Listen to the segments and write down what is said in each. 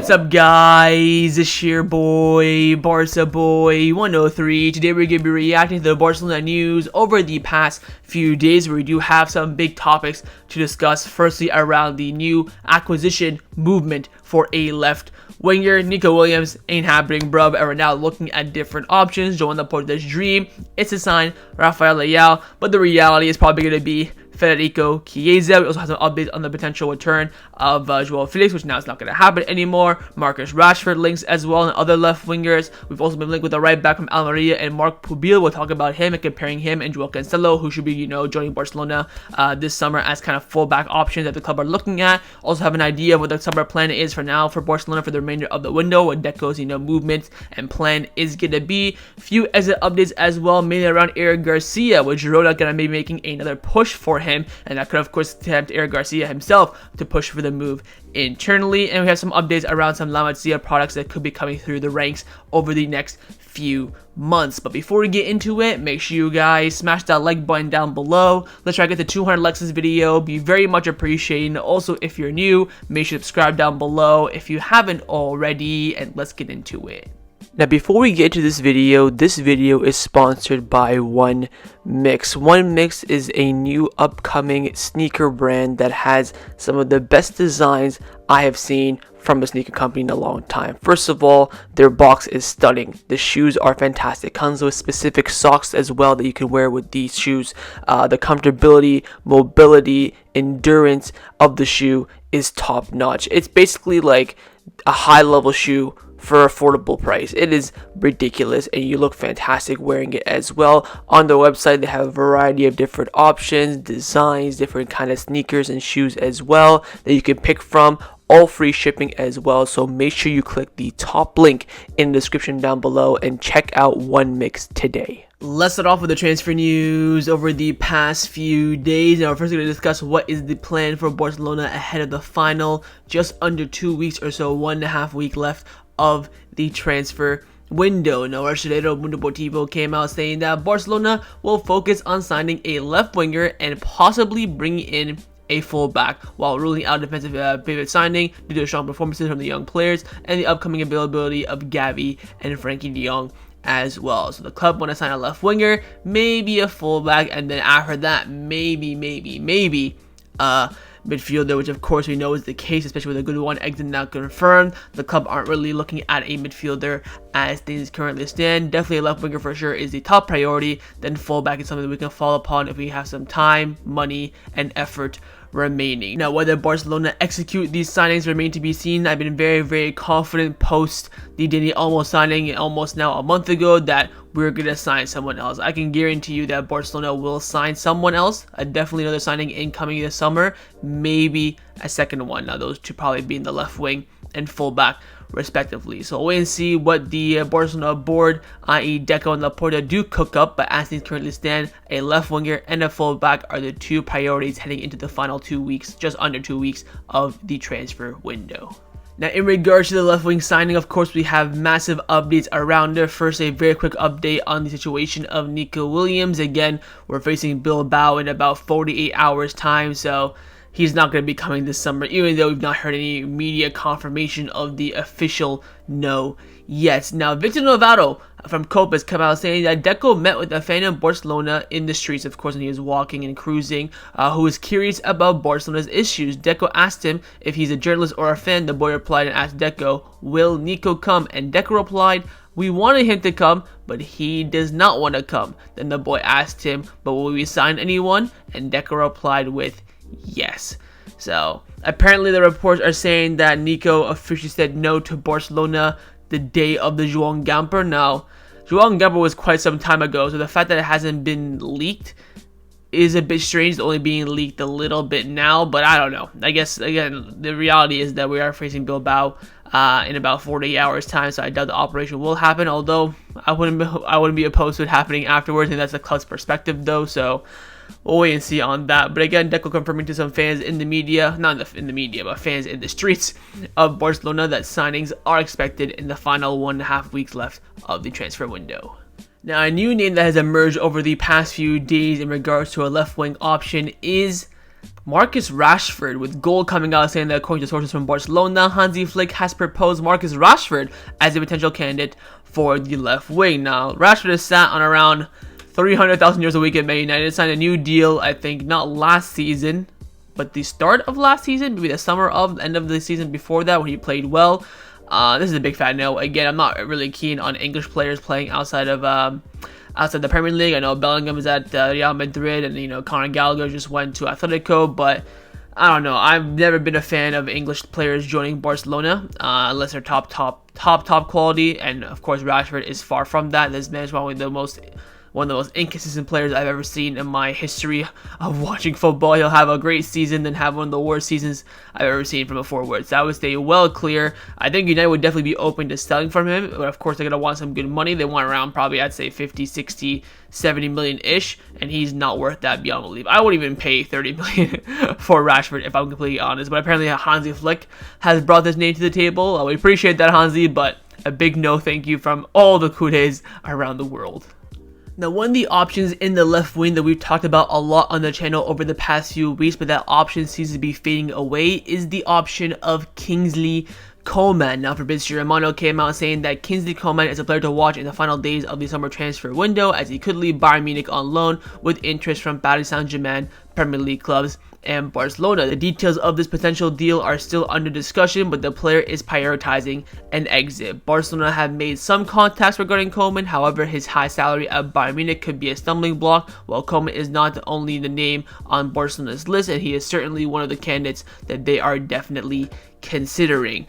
What's up, guys? It's your boy, Barça Boy 103. Today we're going to be reacting to the Barcelona news over the past few days, where we do have some big topics to discuss. Firstly, around the new acquisition movement for a left winger. Nico Williams ain't happening, bruv, and we're now looking at different options. Joao Laporta's dream is to sign Rafael Leao, but the reality is probably going to be Federico Chiesa. We also have some updates on the potential return of Joao Felix, which now is not going to happen anymore. Marcus Rashford links as well, and other left wingers. We've also been linked with the right back from Almeria and Marc Pubill. We'll talk about him and comparing him and Joao Cancelo, who should be, joining Barcelona this summer as kind of fullback options that the club are looking at. Also have an idea of what the summer plan is for now for Barcelona for the remainder of the window, what Deco's movement and plan is going to be. Few exit updates as well, mainly around Eric Garcia, with Girona going to be making another push for him, and that could of course tempt Eric Garcia himself to push for the move internally. And we have some updates around some La Masia products that could be coming through the ranks over the next few months. But before we get into it, make sure you guys smash that like button down below. Let's try to get to 200 likes this video. Be very much appreciated. Also, if you're new, make sure to subscribe down below if you haven't already, and let's get into it. Now, before we get to this video is sponsored by OneMix. OneMix is a new upcoming sneaker brand that has some of the best designs I have seen from a sneaker company in a long time. First of all, their box is stunning. The shoes are fantastic. Comes with specific socks as well that you can wear with these shoes. The comfortability, mobility, endurance of the shoe is top notch. It's basically like a high level shoe for affordable price. It is ridiculous, and you look fantastic wearing it as well. On their website, they have a variety of different options, designs, different kind of sneakers and shoes as well that you can pick from. All free shipping as well, so make sure you click the top link in the description down below and check out OneMix today. Let's start off with the transfer news over the past few days. Now, we're first going to discuss what is the plan for Barcelona ahead of the final. Just under 2 weeks or so, 1.5 weeks left of the transfer window. Now, Archidero Mundo Deportivo came out saying that Barcelona will focus on signing a left winger and possibly bringing in a fullback, while ruling out defensive pivot signing due to strong performances from the young players and the upcoming availability of Gavi and Frankie de Jong as well. So the club want to sign a left winger, maybe a fullback, and then after that, maybe midfielder, which of course we know is the case, especially with a good one exit now confirmed. The club aren't really looking at a midfielder as things currently stand. Definitely a left winger for sure is the top priority. Then fullback is something that we can fall upon if we have some time, money, and effort remaining. Now, whether Barcelona execute these signings remain to be seen. I've been very confident post the Dani Olmo signing almost now a month ago that we're gonna sign someone else. I can guarantee you that Barcelona will sign someone else. Definitely another signing incoming this summer, maybe a second one. Now, those two probably being the left wing and fullback respectively. So wait and see what the Barcelona board, i.e. Deco and Laporta, do cook up. But as things currently stand, a left winger and a fullback are the two priorities heading into the final 2 weeks, just under 2 weeks of the transfer window. Now, in regards to the left wing signing, of course, we have massive updates around it. First, a very quick update on the situation of Nico Williams. Again, we're facing Bilbao in about 48 hours time, so he's not going to be coming this summer, even though we've not heard any media confirmation of the official no yet. Now, Victor Novato from Copa has come out saying that Deco met with a fan of Barcelona in the streets, of course, when he was walking and cruising, who was curious about Barcelona's issues. Deco asked him if he's a journalist or a fan. The boy replied and asked Deco, "Will Nico come?" And Deco replied, "We wanted him to come, but he does not want to come." Then the boy asked him, "But will we sign anyone?" And Deco replied with, "Yes." So apparently the reports are saying that Nico officially said no to Barcelona the day of the Joao Gamper. Now, Joao Gamper was quite some time ago, so the fact that it hasn't been leaked is a bit strange. It's only being leaked a little bit now, but I don't know. I guess, again, the reality is that we are facing Bilbao in about 48 hours time, so I doubt the operation will happen, although I wouldn't be opposed to it happening afterwards, and that's the club's perspective though, so we'll wait and see on that. But again, Deco confirming to some fans in the media, not in the media, but fans in the streets of Barcelona, that signings are expected in the final 1.5 weeks left of the transfer window. Now, a new name that has emerged over the past few days in regards to a left wing option is Marcus Rashford, with goal coming out saying that according to sources from Barcelona, Hansi Flick has proposed Marcus Rashford as a potential candidate for the left wing. Now, Rashford is sat on around 300,000 euros a week at Man United, signed a new deal, I think, not last season, but the start of last season, maybe the summer of, end of the season before that when he played well. This is a big fat no. Again, I'm not really keen on English players playing outside of the Premier League. I know Bellingham is at Real Madrid, and Conor Gallagher just went to Atletico, but I don't know. I've never been a fan of English players joining Barcelona unless they're top quality, and of course Rashford is far from that. This man is probably one of the most inconsistent players I've ever seen in my history of watching football. He'll have a great season, then have one of the worst seasons I've ever seen from a forward. So I would stay well clear. I think United would definitely be open to selling from him, but of course they're going to want some good money. They want around probably, I'd say 50, 60, 70 million-ish, and he's not worth that beyond belief. I wouldn't even pay 30 million for Rashford, if I'm completely honest, but apparently Hansi Flick has brought this name to the table. We appreciate that, Hansi, but a big no thank you from all the Coutés around the world. Now, one of the options in the left wing that we've talked about a lot on the channel over the past few weeks, but that option seems to be fading away, is the option of Kingsley Coman. Now, Fabrizio Romano came out saying that Kingsley Coman is a player to watch in the final days of the summer transfer window, as he could leave Bayern Munich on loan with interest from Paris Saint-Germain, Premier League clubs, and Barcelona. The details of this potential deal are still under discussion, but the player is prioritizing an exit. Barcelona have made some contacts regarding Coman. However, his high salary at Bayern Munich could be a stumbling block, while Coman is not only the name on Barcelona's list, and he is certainly one of the candidates that they are definitely considering.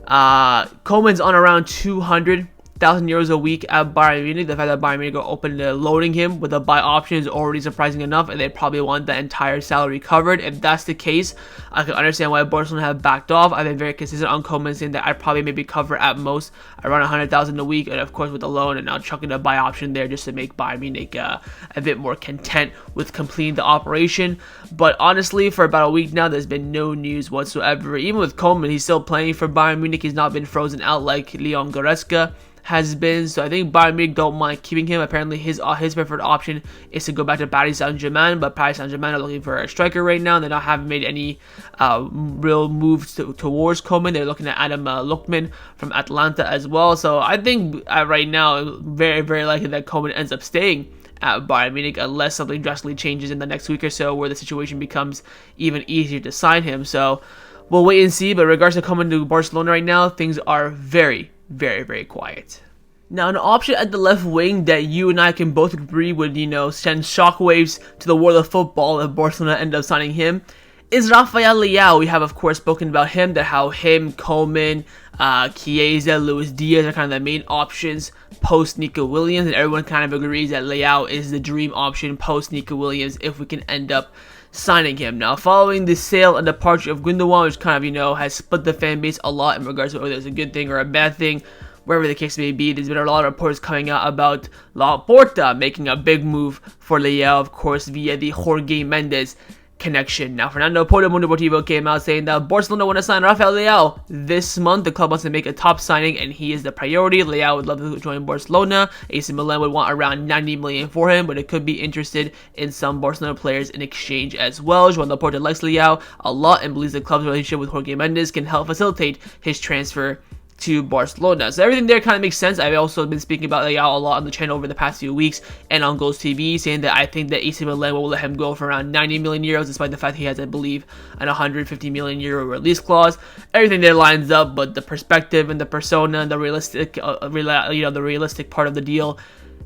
Coman's on around 200,000 euros a week at Bayern Munich. The fact that Bayern Munich are open to loading him with a buy option is already surprising enough, and they probably want the entire salary covered. If that's the case, I can understand why Barcelona have backed off. I've been very consistent on Coman, saying that I'd probably maybe cover at most around 100,000 a week, and of course with the loan, and now chucking a buy option there just to make Bayern Munich a bit more content with completing the operation. But honestly, for about a week now, there's been no news whatsoever. Even with Coman, he's still playing for Bayern Munich. He's not been frozen out like Leon Goretzka has been, so I think Bayern Munich don't mind keeping him. Apparently his preferred option is to go back to Paris Saint-Germain, but Paris Saint-Germain are looking for a striker right now. They haven't made any real moves towards Coman. They're looking at Adam Lookman from Atlanta as well, so I think right now very, very likely that Coman ends up staying at Bayern Munich unless something drastically changes in the next week or so where the situation becomes even easier to sign him. So we'll wait and see, but in regards to Coman to Barcelona right now, things are very, very, very quiet. Now, an option at the left wing that you and I can both agree would, send shockwaves to the world of football if Barcelona end up signing him is Rafael Leao. We have, of course, spoken about him, that how him, Coman, Chiesa, Luis Diaz are kind of the main options post Nico Williams, and everyone kind of agrees that Leao is the dream option post Nico Williams if we can end up signing him. Now, following the sale and departure of Gundogan, which kind of, has split the fan base a lot in regards to whether it's a good thing or a bad thing, wherever the case may be, there's been a lot of reports coming out about Laporta making a big move for Leao, of course, via the Jorge Mendes connection. Now, Fernando Porto Mundo Deportivo came out saying that Barcelona want to sign Rafael Leao this month. The club wants to make a top signing, and he is the priority. Leao would love to join Barcelona. AC Milan would want around 90 million for him, but it could be interested in some Barcelona players in exchange as well. Joan Laporta likes Leao a lot and believes the club's relationship with Jorge Mendes can help facilitate his transfer to Barcelona. So everything there kind of makes sense. I've also been speaking about Leao a lot on the channel over the past few weeks and on Goals TV, saying that I think that AC Milan will let him go for around 90 million euros, despite the fact he has, I believe, an 150 million euro release clause. Everything there lines up, but the perspective and the persona and the realistic, the realistic part of the deal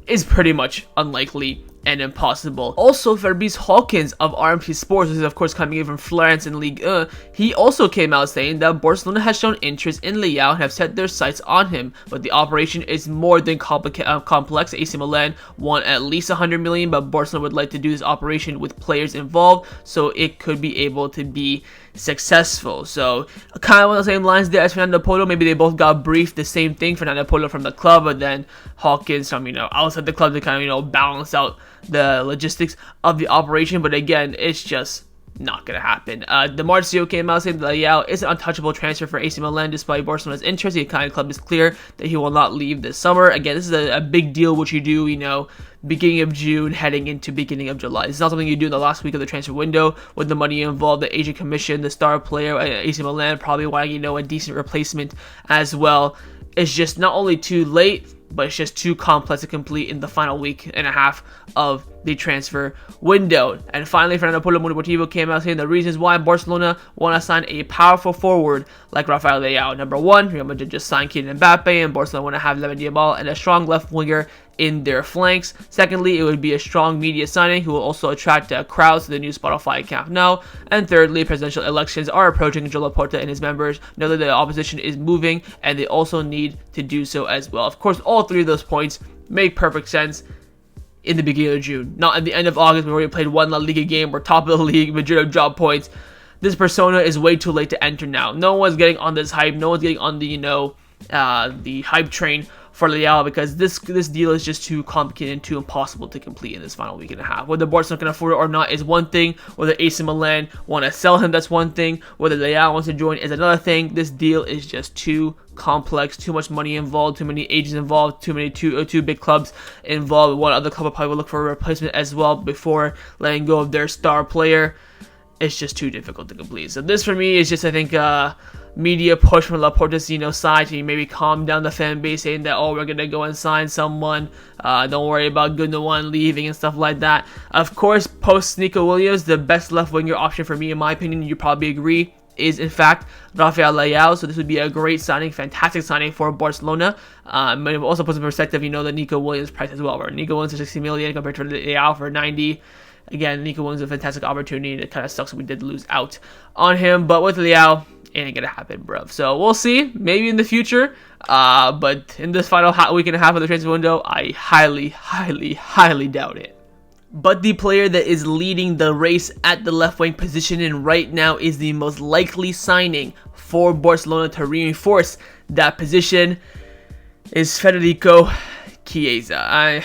is pretty much unlikely and impossible. Also, Fabrice Hawkins of RMC Sports, who is of course coming in from Florence in Ligue 1, he also came out saying that Barcelona has shown interest in Leao and have set their sights on him, but the operation is more than complex. AC Milan want at least 100 million, but Barcelona would like to do this operation with players involved, so it could be able to be successful. So kind of on the same lines there as Fernando Polo. Maybe they both got briefed the same thing, Fernando Polo from the club, but then Hawkins from outside the club to kind of balance out the logistics of the operation. But again, it's just not going to happen. The Marcio came out saying that Leao is an untouchable transfer for AC Milan despite Barcelona's interest. The Italian club is clear that he will not leave this summer. Again, this is a big deal which you do, beginning of June, heading into beginning of July. It's not something you do in the last week of the transfer window with the money involved, the agent commission, the star player, AC Milan probably wanting, a decent replacement as well. It's just not only too late, but it's just too complex to complete in the final week and a half of the transfer window. And finally, Fernando Pubill came out saying the reasons why Barcelona want to sign a powerful forward like Rafael Leao. Number one, Real Madrid just signed Kylian Mbappe, and Barcelona want to have Lewandowski and a strong left winger in their flanks. Secondly, it would be a strong media signing who will also attract crowds to the new Spotify Camp Nou. And thirdly, presidential elections are approaching. Joao Laporta and his members know that the opposition is moving, and they also need to do so as well. Of course, all three of those points make perfect sense in the beginning of June, not at the end of August. We already played one La Liga game. We're top of the league. Madrid have dropped points. This persona is way too late to enter now. No one's getting on this hype. No one's getting on the hype train for Leao because this deal is just too complicated and too impossible to complete in this final week and a half. Whether Barcelona can afford it or not is one thing. Whether AC Milan want to sell him, that's one thing. Whether Leao wants to join is another thing. This deal is just too complex, too much money involved, too many agents involved, two big clubs involved. One other club will probably look for a replacement as well before letting go of their star player. It's just too difficult to complete. So this for me is just, I think, media push from Laporta's side to maybe calm down the fan base, saying that, oh, we're gonna go and sign someone, don't worry about Gundogan leaving and stuff like that. Of course, post Nico Williams, the best left winger option for me, in my opinion, you probably agree, is in fact Rafael Leao. So this would be a great signing, fantastic signing for Barcelona. But it also puts in perspective, the Nico Williams price as well, where Nico Williams for 60 million compared to Leao for 90. Again, Nico Williams is a fantastic opportunity, and it kind of sucks that we did lose out on him. But with Leao, it ain't gonna happen, bruv. So we'll see, maybe in the future. But in this final week and a half of the transfer window, I highly, highly, highly doubt it. But the player that is leading the race at the left wing position and right now is the most likely signing for Barcelona to reinforce that position is Federico Chiesa.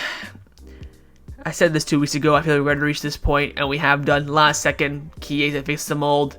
I said this 2 weeks ago. I feel like we're going to reach this point, and we have done. Last second, Chiesa fixed the mold.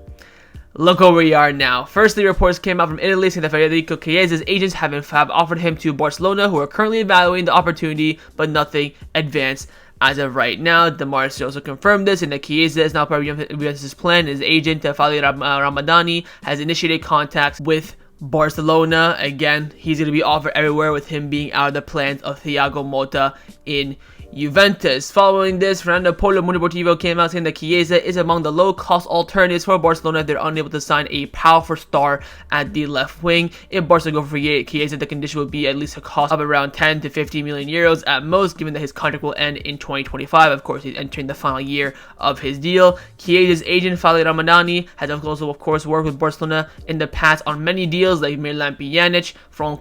Look where we are now. Firstly, reports came out from Italy saying that Federico Chiesa's agents have offered him to Barcelona, who are currently evaluating the opportunity, but nothing advanced as of right now. The Marc also confirmed this, and that Chiesa is now part of Juventus' plan. His agent, Fali Ramadani, has initiated contacts with Barcelona. Again, he's going to be offered everywhere, with him being out of the plans of Thiago Motta in Juventus. Following this, Fernando Pubill came out saying that Chiesa is among the low-cost alternatives for Barcelona if they're unable to sign a powerful star at the left wing. If Barcelona go for Chiesa, the condition would be at least a cost of around 10 to 15 million euros at most, given that his contract will end in 2025. Of course, he's entering the final year of his deal. Chiesa's agent, Fali Ramadani, has also, of course, worked with Barcelona in the past on many deals like Milan Pjanić,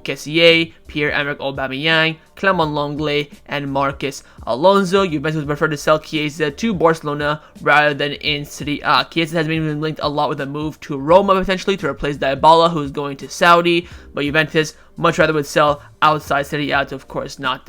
Kessie, Pierre-Emerick Aubameyang, Clement Lenglet, and Marcos Alonso. Juventus would prefer to sell Chiesa to Barcelona rather than in Serie A. Chiesa has been linked a lot with a move to Roma potentially to replace Dybala, who is going to Saudi, but Juventus much rather would sell outside Serie A to, of course, not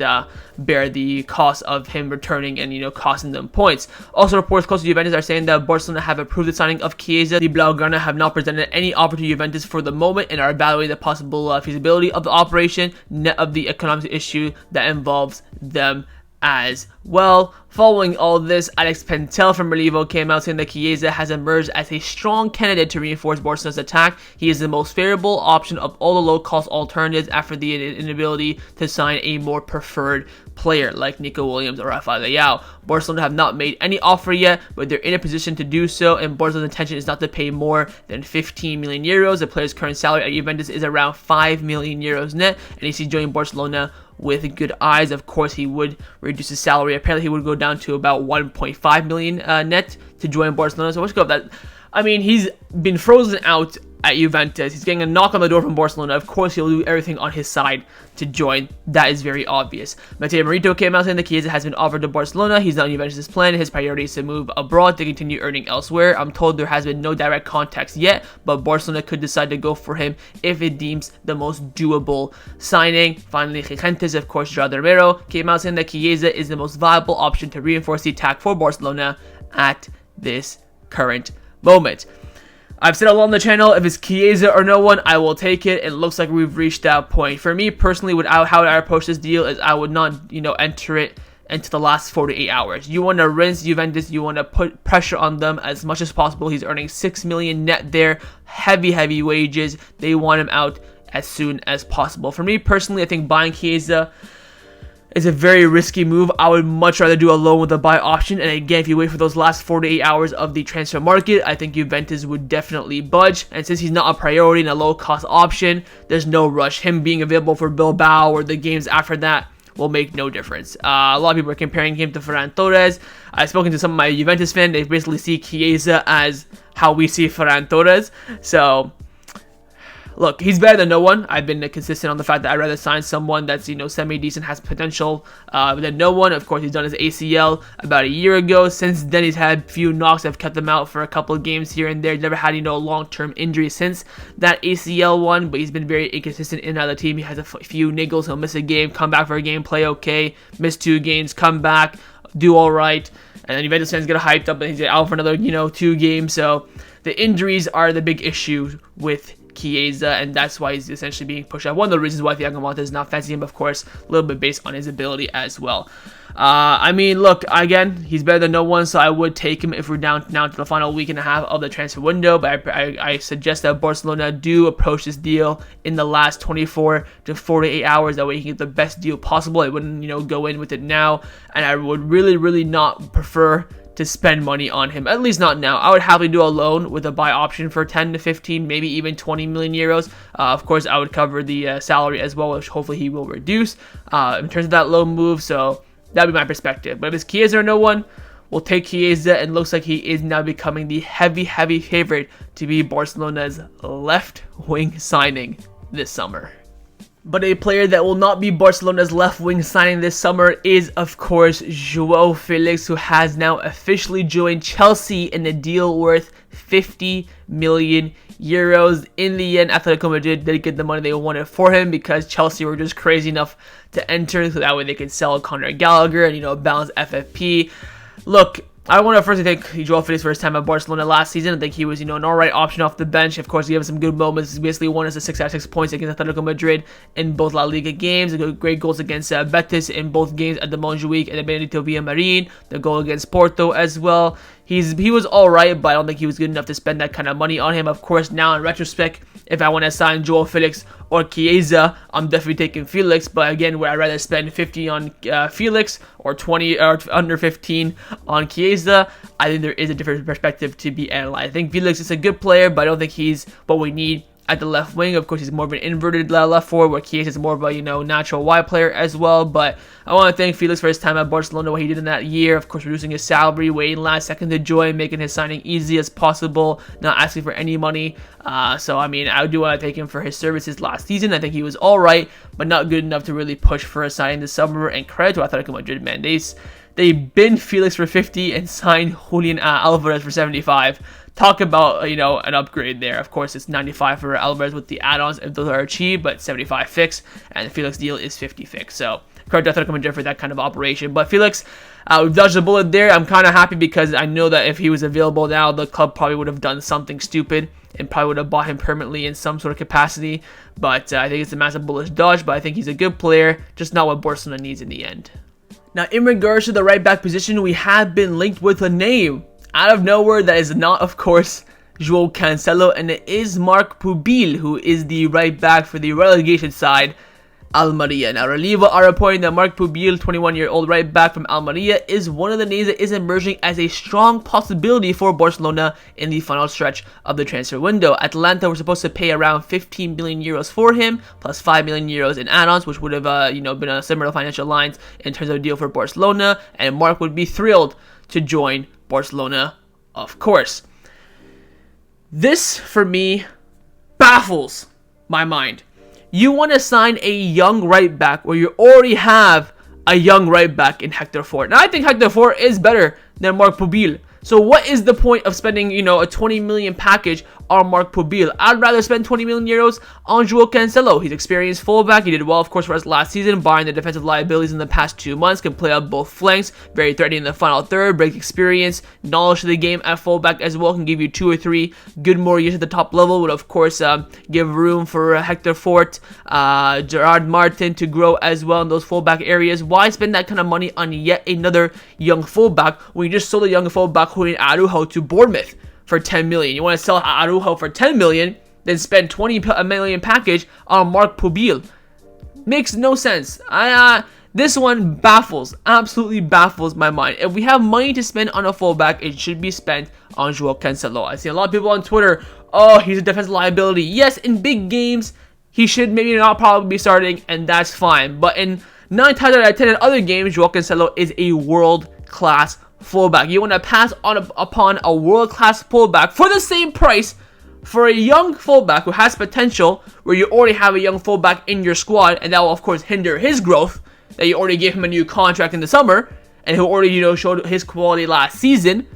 bear the cost of him returning and, costing them points. Also, reports close to Juventus are saying that Barcelona have approved the signing of Chiesa. The Blaugrana have not presented any offer to Juventus for the moment and are evaluating the possible feasibility of the operation, net of the economic issue that involves them as well. Following all this, Alex Pentel from Relevo came out saying that Chiesa has emerged as a strong candidate to reinforce Barcelona's attack. He is the most favorable option of all the low-cost alternatives after the inability to sign a more preferred player like Nico Williams or Rafael Leao. Barcelona have not made any offer yet, but they're in a position to do so, and Barcelona's intention is not to pay more than 15 million euros. The player's current salary at Juventus is around 5 million euros net, and he sees joining Barcelona with good eyes. Of course, he would reduce his salary. Apparently, he would go down to about 1.5 million net to join Barcelona. So let's go with that. I mean, he's been frozen out at Juventus. He's getting a knock on the door from Barcelona. Of course, he'll do everything on his side to join. That is very obvious. Matteo Marito came out saying that Chiesa has been offered to Barcelona. He's not on Juventus' plan. His priority is to move abroad to continue earning elsewhere. I'm told there has been no direct contacts yet, but Barcelona could decide to go for him if it deems the most doable signing. Finally, Gigantes, of course, Joao Romero came out saying that Chiesa is the most viable option to reinforce the attack for Barcelona at this current moment. I've said along the channel, if it's Chiesa or no one, I will take it. It looks like we've reached that point. For me personally, how I approach this deal is I would not, enter it into the last 48 hours. You want to rinse Juventus. You want to put pressure on them as much as possible. He's earning 6 million net there. Heavy wages. They want him out as soon as possible. For me personally, I think buying Chiesa is a very risky move. I would much rather do a loan with a buy option. And again, if you wait for those last 48 hours of the transfer market, I think Juventus would definitely budge. And since he's not a priority and a low-cost option, there's no rush. Him being available for Bilbao or the games after that will make no difference. A lot of people are comparing him to Ferran Torres. I've spoken to some of my Juventus fans. They basically see Chiesa as how we see Ferran Torres. So look, he's better than no one. I've been consistent on the fact that I'd rather sign someone that's, semi-decent, has potential than no one. Of course, he's done his ACL about a year ago. Since then, he's had a few knocks that have kept him out for a couple of games here and there. He's never had, long-term injury since that ACL one, but he's been very inconsistent in and out of the team. He has a few niggles. He'll miss a game, come back for a game, play okay, miss 2 games, come back, do all right. And then Juventus fans get hyped up and he's out for another, 2 games. So the injuries are the big issue with Chiesa, and that's why he's essentially being pushed out. One of the reasons why Thiago Motta is not fancy him, of course, a little bit based on his ability as well. Look, again, he's better than no one, so I would take him if we're down now to the final week and a half of the transfer window, but I suggest that Barcelona do approach this deal in the last 24 to 48 hours. That way he can get the best deal possible. I wouldn't, go in with it now, and I would really not prefer to spend money on him, at least not now. I would happily do a loan with a buy option for 10 to 15, maybe even 20 million euros. Of course, I would cover the salary as well, which hopefully he will reduce in terms of that loan move. So that'd be my perspective. But if it's Chiesa or no one, we'll take Chiesa, and looks like he is now becoming the heavy favorite to be Barcelona's left wing signing this summer. But a player that will not be Barcelona's left wing signing this summer is, of course, Joao Felix, who has now officially joined Chelsea in a deal worth 50 million euros. In the end, Atletico Madrid did get the money they wanted for him because Chelsea were just crazy enough to enter, so that way they could sell Conor Gallagher and, balance FFP. Look, I want to first thank Joao Felix for his time at Barcelona last season. I think he was, an alright option off the bench. Of course, he gave us some good moments. He basically won us a 6 out of 6 points against Atletico Madrid in both La Liga games. Great goals against Betis in both games at the Montjuic and the Benedito Villamarin. The goal against Porto as well. He was alright, but I don't think he was good enough to spend that kind of money on him. Of course, now in retrospect, if I want to sign Joao Felix or Chiesa, I'm definitely taking Felix. But again, would I rather spend 50 on Felix or 20 or under 15 on Chiesa? I think there is a different perspective to be analyzed. I think Felix is a good player, but I don't think he's what we need at the left wing. Of course, he's more of an inverted left forward, where Chiesa is more of a, natural wide player as well. But I want to thank Felix for his time at Barcelona, what he did in that year. Of course, reducing his salary, waiting last second to join, making his signing easy as possible, not asking for any money. I do want to thank him for his services last season. I think he was all right, but not good enough to really push for a signing this summer. And credit to Atletico Madrid, man. They binned Felix for 50 and signed Julian Alvarez for 75. Talk about, an upgrade there. Of course, it's 95 for Alvarez with the add-ons if those are achieved, but 75 fixed, and the Felix deal is 50 fixed. So, credit to Atletico Madrid for that kind of operation. But Felix, we've dodged a bullet there. I'm kind of happy because I know that if he was available now, the club probably would have done something stupid and probably would have bought him permanently in some sort of capacity. But I think it's a massive bullish dodge, but I think he's a good player, just not what Barcelona needs in the end. Now, in regards to the right back position, we have been linked with a name out of nowhere that is not, of course, Joao Cancelo, and it is Marc Pubill, who is the right back for the relegation side, Almeria. Now, Reliva are reporting that Marc Pubill, 21-year-old right back from Almeria, is one of the names that is emerging as a strong possibility for Barcelona in the final stretch of the transfer window. Atlanta were supposed to pay around 15 million euros for him, plus 5 million euros in add-ons, which would have, been a similar financial lines in terms of a deal for Barcelona, and Marc would be thrilled to join Barcelona, of course. This, for me, baffles my mind. You want to sign a young right back where you already have a young right back in Hector Fort. Now, I think Hector Fort is better than Marc Pubill. So what is the point of spending, a 20 million package on Marc Pubill. I'd rather spend 20 million euros on Joao Cancelo. He's experienced fullback. He did well, of course, for us last season, barring the defensive liabilities in the past 2 months. Can play up both flanks, very threatening in the final third, break experience, knowledge of the game at fullback as well. Can give you 2 or 3 good more years at the top level. Would, of course, give room for Hector Fort, Gerard Martin to grow as well in those fullback areas. Why spend that kind of money on yet another young fullback when you just sold a young fullback Julian Araujo to Bournemouth for 10 million? You want to sell Araujo for 10 million, then spend 20 million package on Marc Pubill. Makes no sense. This one baffles, absolutely baffles my mind. If we have money to spend on a fullback, it should be spent on Joao Cancelo. I see a lot of people on Twitter, oh, he's a defensive liability. Yes, in big games, he should maybe not probably be starting, and that's fine. But in 9 times out of 10 in other games, Joao Cancelo is a world-class fullback. You want to pass upon a world-class fullback for the same price for a young fullback who has potential, where you already have a young fullback in your squad, and that will, of course, hinder his growth, that you already gave him a new contract in the summer, and who already, showed his quality last season.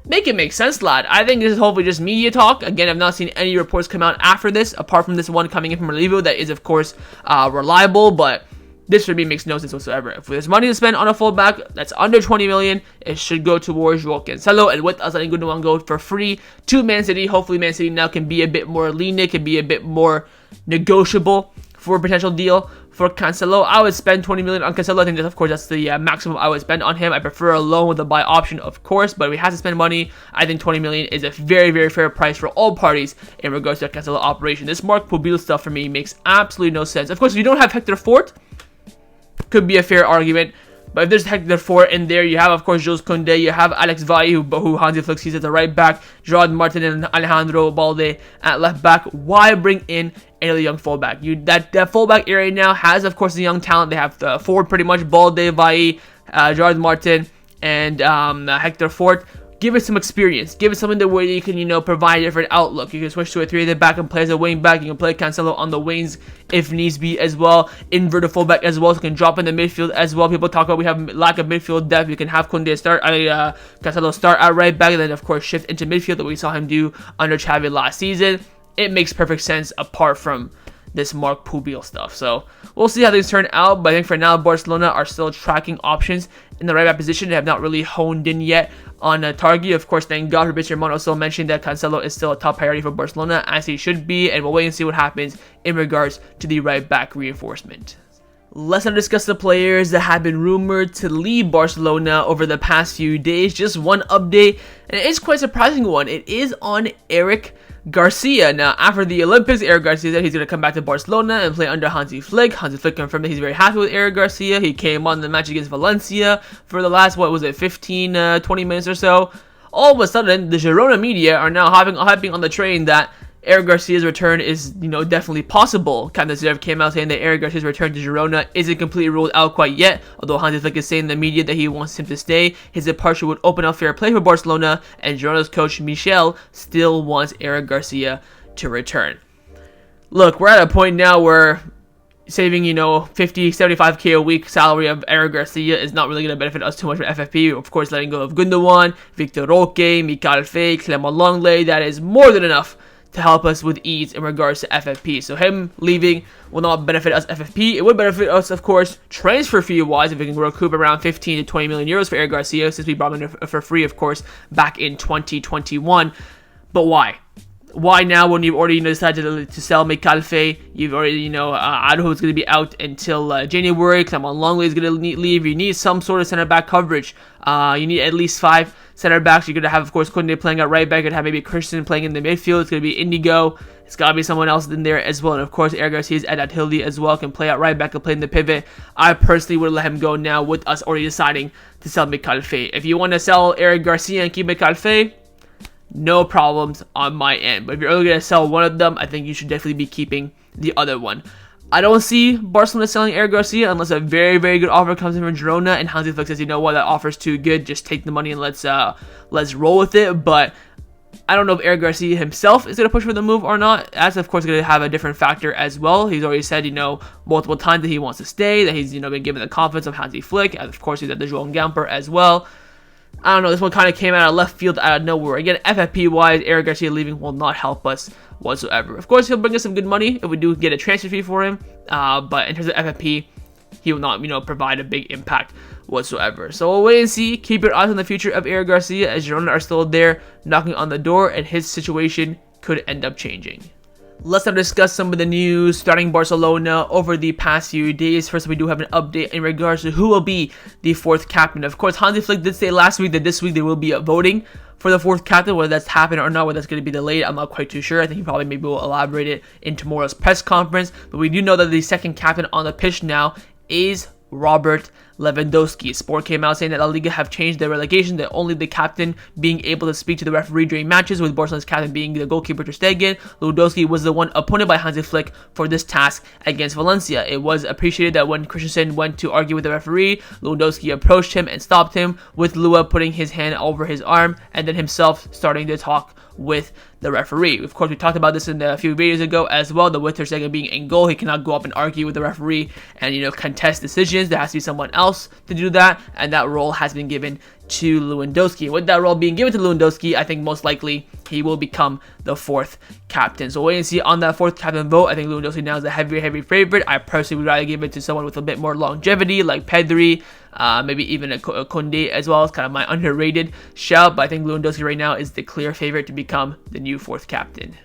Make it make sense, lad. I think this is hopefully just media talk. Again, I've not seen any reports come out after this, apart from this one coming in from Relivo that is, of course, reliable, but this for me makes no sense whatsoever. If there's money to spend on a fullback that's under 20 million, it should go towards Joao Cancelo, and with us letting Gundogan go for free to Man City. Hopefully Man City now can be a bit more lenient, can be a bit more negotiable for a potential deal for Cancelo. I would spend 20 million on Cancelo. I think that, of course, that's the maximum I would spend on him. I prefer a loan with a buy option, of course, but if we have to spend money, I think 20 million is a very, very fair price for all parties in regards to the Cancelo operation. This Marc Pubill stuff for me makes absolutely no sense. Of course, if you don't have Hector Fort, could be a fair argument. But if there's Hector Fort in there, you have, of course, Jules Koundé, you have Alex Valle, who Hansi Flick sees at the right back, Gerard Martin and Alejandro Balde at left back. Why bring in another young fullback? That fullback area now has, of course, the young talent. They have the forward pretty much, Balde, Valle, Gerard Martin, and Hector Fort. Give it some experience. Give it something that where you can, provide a different outlook. You can switch to a 3 at the back and play as a wing back. You can play Cancelo on the wings if needs be as well. Invert a fullback as well, so you can drop in the midfield as well. People talk about we have lack of midfield depth. You can have Koundé start, Cancelo start at right back, and then of course shift into midfield that we saw him do under Xavi last season. It makes perfect sense apart from this Marc Pubill stuff. So we'll see how things turn out, but I think for now Barcelona are still tracking options in the right back position. They have not really honed in yet on Targi. Of course, thank God Fabrizio Romano still mentioned that Cancelo is still a top priority for Barcelona, as he should be, and we'll wait and see what happens in regards to the right back reinforcement. Let's now discuss the players that have been rumored to leave Barcelona over the past few days. Just one update, and it is quite a surprising one. It is on Eric Garcia. Now, after the Olympics, Eric Garcia said he's going to come back to Barcelona and play under Hansi Flick. Hansi Flick confirmed that he's very happy with Eric Garcia. He came on the match against Valencia for the last, 15, 20 minutes or so. All of a sudden, the Girona media are now hyping on the train that Eric Garcia's return is, definitely possible. Candacev came out saying that Eric Garcia's return to Girona isn't completely ruled out quite yet, although Hansi Flick is saying in the media that he wants him to stay. His departure would open up fair play for Barcelona, and Girona's coach Michel still wants Eric Garcia to return. Look, we're at a point now where saving, 50, 75k a week salary of Eric Garcia is not really going to benefit us too much for FFP. Of course, letting go of Gundogan, Victor Roque, Michael Fay, Clement Lenglet, that is more than enough to help us with ease in regards to FFP. So him leaving will not benefit us FFP. It would benefit us, of course, transfer fee wise, if we can recoup around 15 to 20 million euros for Eric Garcia, since we brought him in for free, of course, back in 2021. But why? Why now when you've already decided to sell McAlfay? You've already, Araujo is going to be out until January. Clement Lenglet is going to leave. You need some sort of center back coverage. You need at least 5 center backs. You're going to have, of course, Koundé playing at right back. You're going to have maybe Christian playing in the midfield. It's going to be Indigo. It's got to be someone else in there as well. And, of course, Eric Garcia is at Hildy as well. Can play at right back, can play in the pivot. I personally would let him go now with us already deciding to sell McAlfay. If you want to sell Eric Garcia and keep McAlfay, no problems on my end. But if you're only going to sell one of them, I think you should definitely be keeping the other one. I don't see Barcelona selling Eric Garcia unless a very, very good offer comes in from Girona and Hansi Flick says, you know what, that offer's too good, just take the money and let's roll with it. But I don't know if Eric Garcia himself is going to push for the move or not. That's, of course, going to have a different factor as well. He's already said, multiple times that he wants to stay, that he's, been given the confidence of Hansi Flick. And, of course, he's at the João Gamper as well. I don't know, this one kind of came out of left field out of nowhere. Again, FFP-wise, Eric Garcia leaving will not help us whatsoever. Of course, he'll bring us some good money if we do get a transfer fee for him, but in terms of FFP, he will not, provide a big impact whatsoever. So we'll wait and see. Keep your eyes on the future of Eric Garcia, as Girona are still there knocking on the door, and his situation could end up changing. Let's now discuss some of the news starting Barcelona over the past few days. First, we do have an update in regards to who will be the fourth captain. Of course, Hansi Flick did say last week that this week there will be a voting for the fourth captain. Whether that's happened or not, whether that's going to be delayed, I'm not quite too sure. I think he probably maybe will elaborate it in tomorrow's press conference. But we do know that the second captain on the pitch now is Robert Lewandowski. Sport came out saying that La Liga have changed their relegation, that only the captain being able to speak to the referee during matches, with Barcelona's captain being the goalkeeper Ter Stegen. Lewandowski was the one appointed by Hansi Flick for this task against Valencia. It was appreciated that when Christensen went to argue with the referee, Lewandowski approached him and stopped him, with Lua putting his hand over his arm and then himself starting to talk with the referee. Of course, we talked about this in a few videos ago as well, that with Ter Stegen being in goal, he cannot go up and argue with the referee and, contest decisions. There has to be someone else to do that, and that role has been given to Lewandowski. With that role being given to Lewandowski, I think most likely he will become the fourth captain. So wait and see on that fourth captain vote. I think Lewandowski now is a heavy favorite. I personally would rather give it to someone with a bit more longevity, like Pedri, maybe even a Koundé as well. It's kind of my underrated shout, but I think Lewandowski right now is the clear favorite to become the new fourth captain.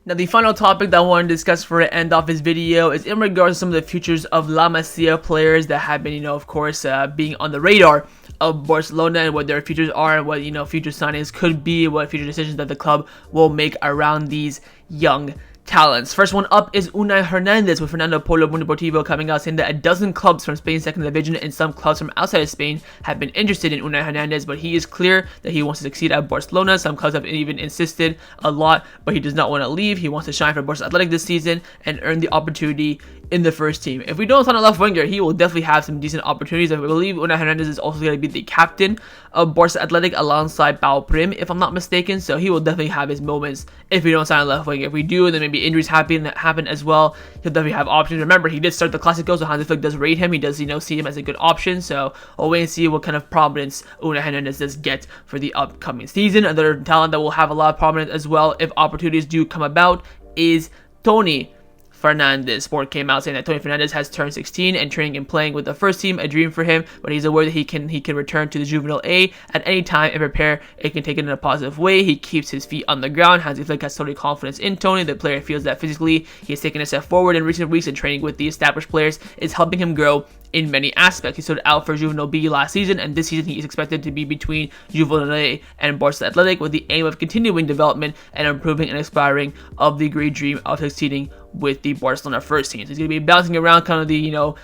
Now, the final topic that I want to discuss for the end of this video is in regards to some of the futures of La Masia players that have been, of course, being on the radar of Barcelona, and what their futures are, and what, future signings could be, what future decisions that the club will make around these young talents. First one up is Unai Hernandez, with Fernando Polo Mundo Deportivo coming out saying that a dozen clubs from Spain's second division and some clubs from outside of Spain have been interested in Unai Hernandez, but he is clear that he wants to succeed at Barcelona. Some clubs have even insisted a lot, but he does not want to leave. He wants to shine for Barca Athletic this season and earn the opportunity in the first team. If we don't sign a left winger, he will definitely have some decent opportunities. I believe Unai Hernandez is also going to be the captain of Barca Athletic alongside Pau Prim, if I'm not mistaken, so he will definitely have his moments if we don't sign a left winger. If we do, then maybe injuries happen as well, he'll definitely have options. Remember, he did start the Clásico, so Hansi Flick does rate him. He does, see him as a good option, so I'll wait and see what kind of prominence Unai Hernandez does get for the upcoming season. Another talent that will have a lot of prominence as well if opportunities do come about is Tony Fernandez. Sport came out saying that Tony Fernandez has turned 16 and training and playing with the first team, a dream for him, but he's aware that he can return to the Juvenile A at any time and prepare. It can take it in a positive way. He keeps his feet on the ground. Hansi Flick has total confidence in Tony. The player feels that physically he has taken a step forward in recent weeks, and training with the established players is helping him grow in many aspects. He stood out for Juvenile B last season, and this season he is expected to be between Juvenile A and Barca Athletic, with the aim of continuing development and improving and aspiring of the great dream of succeeding with the Barcelona first team. So he's going to be bouncing around kind of the,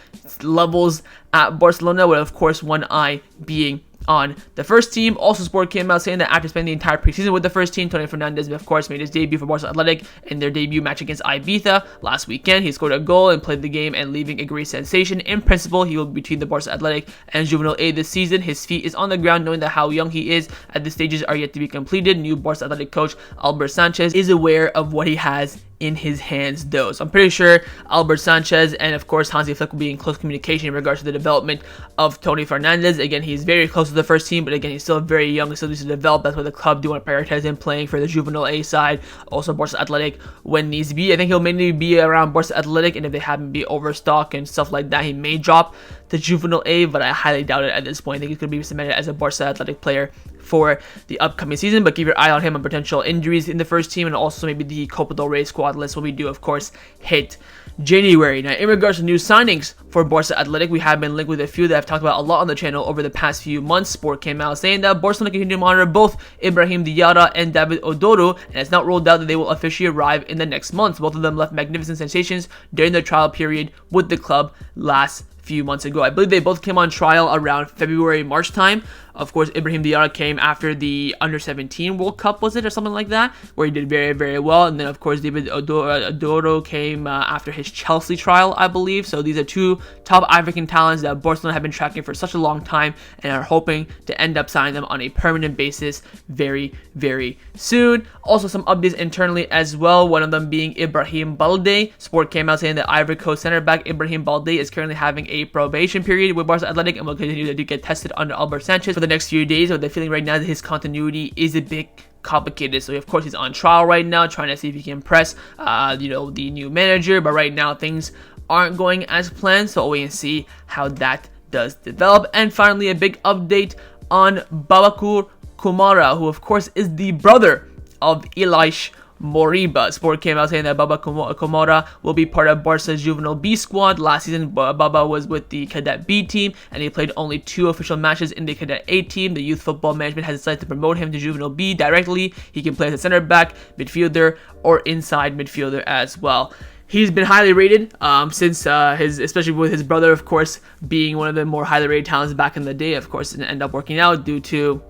levels at Barcelona, with of course one eye being on the first team. Also, Sport came out saying that after spending the entire preseason with the first team, Tony Fernandez, of course, made his debut for Barca Athletic in their debut match against Ibiza last weekend. He scored a goal and played the game, and leaving a great sensation. In principle, he will be between the Barca Athletic and Juvenile A this season. His feet is on the ground, knowing that how young he is at the stages are yet to be completed. New Barca Athletic coach Albert Sanchez is aware of what he has in his hands though. So I'm pretty sure Albert Sanchez and of course Hansi Flick will be in close communication in regards to the development of Tony Fernandez. Again, he's very close to the first team, but again, he's still very young, still needs to develop. That's why the club do want to prioritize him playing for the Juvenile A side, also Barca Athletic when needs to be. I think he'll mainly be around Barca Athletic, and if they happen to be overstock and stuff like that, he may drop to Juvenile A, but I highly doubt it at this point. I think he's going to be cemented as a Barca Athletic player for the upcoming season, but keep your eye on him on potential injuries in the first team, and also maybe the Copa del Rey squad list when we do, of course, hit January. Now, in regards to new signings for Barca Athletic, we have been linked with a few that I've talked about a lot on the channel over the past few months. Sport came out saying that Barcelona continue to monitor both Ibrahim Diarra and David Odoro, and it's not ruled out that they will officially arrive in the next month. Both of them left magnificent sensations during their trial period with the club last few months ago. I believe they both came on trial around February, March time. Of course, Ibrahim Diarra came after the Under-17 World Cup, was it, or something like that, where he did very, very well. And then, of course, David Odoro came after his Chelsea trial, I believe. So these are two top African talents that Barcelona have been tracking for such a long time and are hoping to end up signing them on a permanent basis very, very soon. Also, some updates internally as well, one of them being Ibrahim Balde. Sport came out saying that Ivory Coast center back Ibrahim Balde is currently having a probation period with Barca Athletic and will continue to get tested under Albert Sanchez for the next few days, but the feeling right now that his continuity is a bit complicated. So of course he's on trial right now, trying to see if he can impress the new manager, but right now things aren't going as planned, so we'll wait and see how that does develop. And finally, a big update on Babacar Kamara, who of course is the brother of Ilaix Moriba. Sport came out saying that Babacar Kamara will be part of Barca's Juvenile B squad. Last season, Baba was with the Cadet B team, and he played only 2 official matches in the Cadet A team. The youth football management has decided to promote him to Juvenile B directly. He can play as a center back, midfielder, or inside midfielder as well. He's been highly rated since especially with his brother, of course, being one of the more highly rated talents back in the day. Of course, it didn't end up working out due to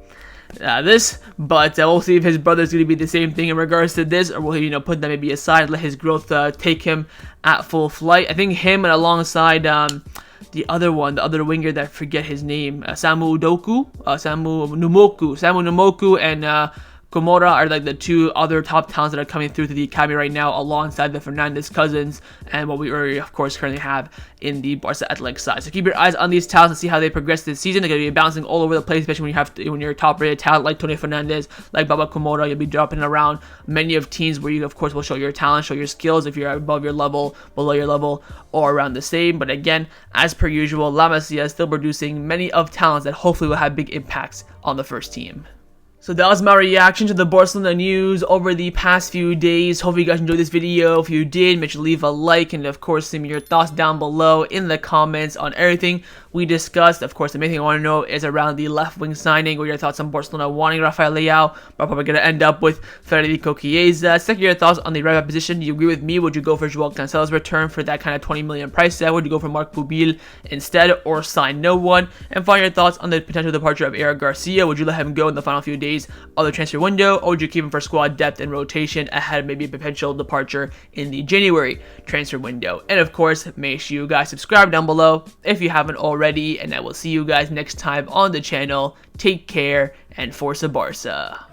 this, but we'll see if his brother's going to be the same thing in regards to this, or will he, put that maybe aside, let his growth take him at full flight. I think him and alongside the other winger that I forget his name, Samu Numoku, and Komora are like the 2 other top talents that are coming through to the academy right now, alongside the Fernandes cousins and what we already, of course, currently have in the Barca Athletic side. So keep your eyes on these talents and see how they progress this season. They're going to be bouncing all over the place, especially when you're a top-rated talent like Tony Fernandes, like Baba Komora. You'll be dropping around many of teams where you, of course, will show your talent, show your skills if you're above your level, below your level, or around the same. But again, as per usual, La Masia is still producing many of talents that hopefully will have big impacts on the first team. So that was my reaction to the Barcelona news over the past few days. Hopefully you guys enjoyed this video. If you did, make sure to leave a like, and of course send me your thoughts down below in the comments on everything we discussed. Of course, the main thing I want to know is around the left wing signing. What are your thoughts on Barcelona wanting Rafael Leao? We're probably going to end up with Federico Chiesa. Second, your thoughts on the right back position. Do you agree with me? Would you go for Joao Cancelo's return for that kind of 20 million price tag? Would you go for Marc Pubill instead, or sign no one? And finally, your thoughts on the potential departure of Eric Garcia. Would you let him go in the final few days of the transfer window, or would you keep him for squad depth and rotation ahead of maybe a potential departure in the January transfer window? And of course, make sure you guys subscribe down below if you haven't already, and I will see you guys next time on the channel. Take care, and Forza Barca.